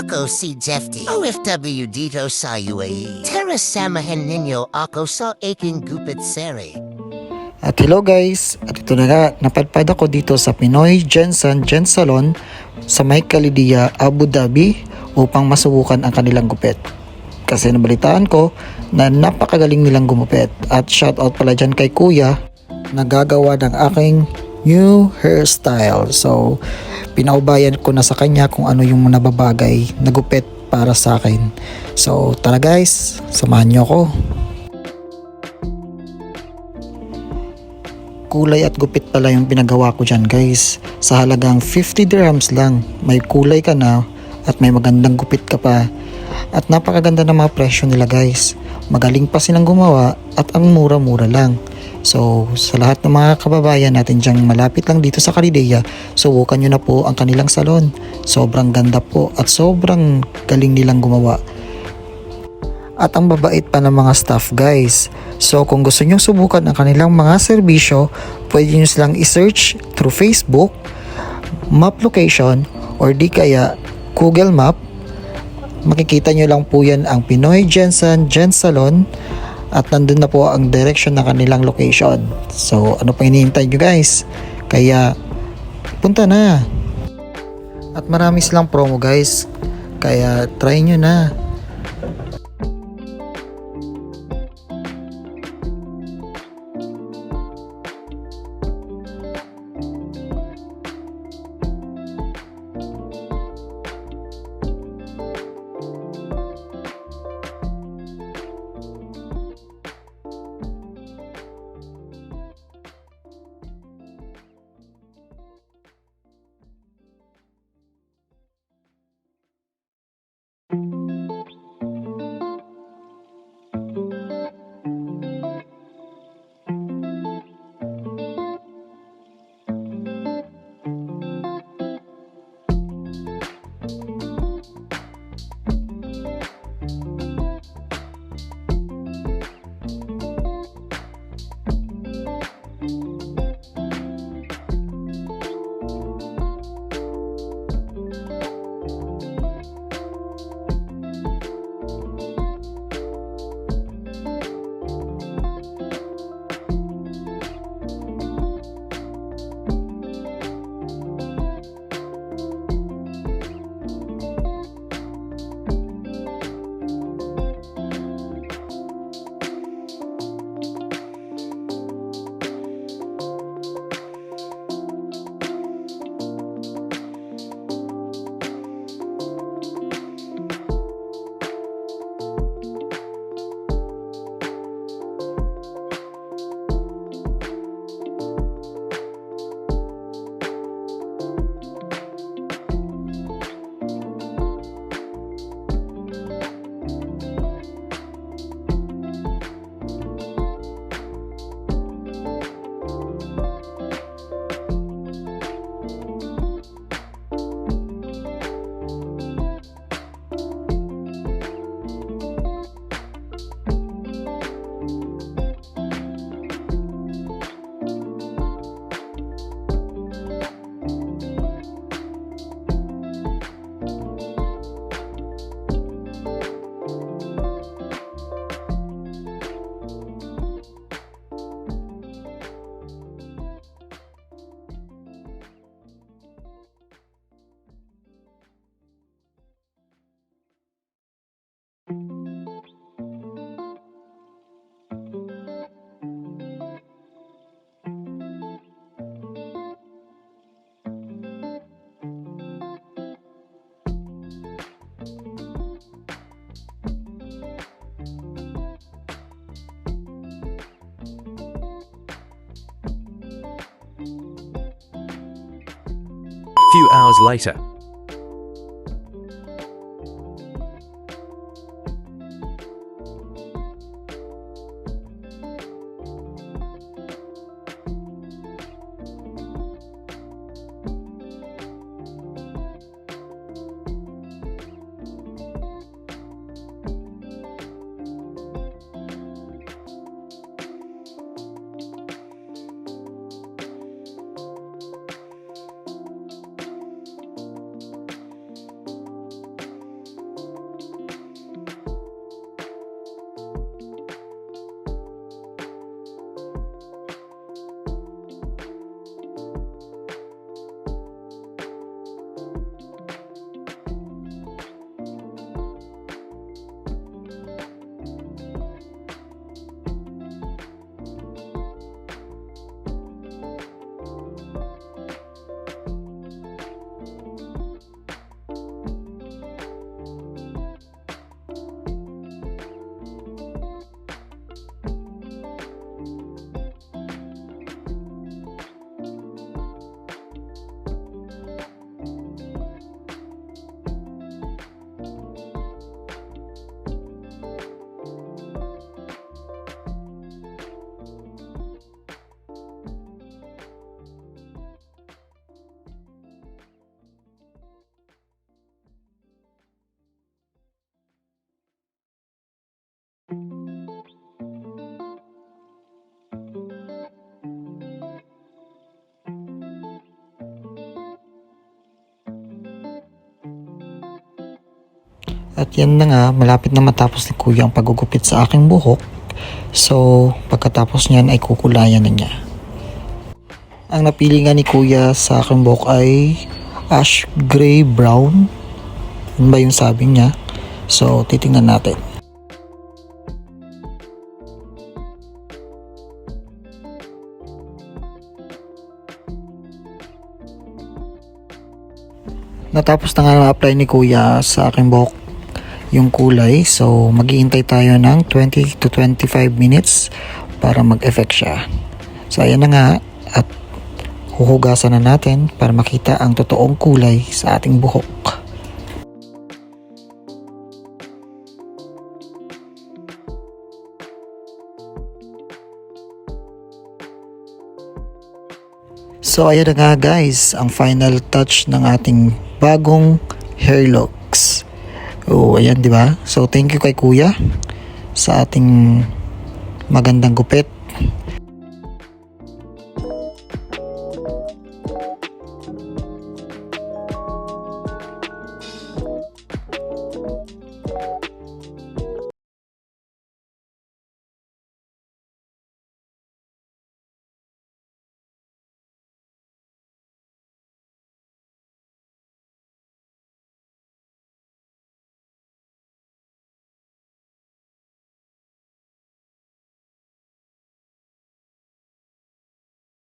Ako si Jeffy, OFW dito sa UAE. Tara samahan ninyo ako sa aking gupit seri. At hello guys, at ito na nga, napadpad ako dito sa Pinoy Jensen Gen Salon sa May Khalidiya, Abu Dhabi upang masubukan ang kanilang gupit. Kasi nabalitaan ko na napakagaling nilang gumupit at shoutout pala dyan kay Kuya na gagawa ng aking new hairstyle. So pinaubayan ko na sa kanya kung ano yung nababagay na gupit para sa akin. So tara guys, samahan nyo ako. Kulay at gupit pala yung pinagawa ko dyan guys. Sa halagang 50 dirhams lang, may kulay ka na at may magandang gupit ka pa. At napakaganda ng mga presyo nila guys. Magaling pa silang gumawa at ang mura-mura lang. So sa lahat ng mga kababayan natin dyan malapit lang dito sa Khalidiya, subukan nyo na po ang kanilang salon. Sobrang ganda po at sobrang galing nilang gumawa. At ang babait pa ng mga staff guys. So kung gusto nyo subukan ang kanilang mga serbisyo, pwede nyo silang i-search through Facebook, map location, or di kaya Google Map. Makikita nyo lang po yan ang Pinoy Jensen Gen Salon at nandun na po ang direction ng kanilang location. So ano pa hinihintay nyo guys? Kaya punta na. At marami silang promo guys. Kaya try nyo na. Few hours later. At yan na nga, malapit na matapos ni kuya ang pagugupit sa aking buhok. So, pagkatapos niyan ay kukulayan na niya. Ang napili nga ni kuya sa aking buhok ay ash gray brown. Yun ba yung sabi niya? So, titingnan natin. Natapos na nga na-apply ni kuya sa aking buhok yung kulay. So, maghihintay tayo ng 20 to 25 minutes para mag-effect siya. So, ayan na nga. At huhugasan na natin para makita ang totoong kulay sa ating buhok. So, ayan na nga guys, ang final touch ng ating bagong hair locks. Oh, ayan, di ba? So, thank you kay kuya sa ating magandang gupit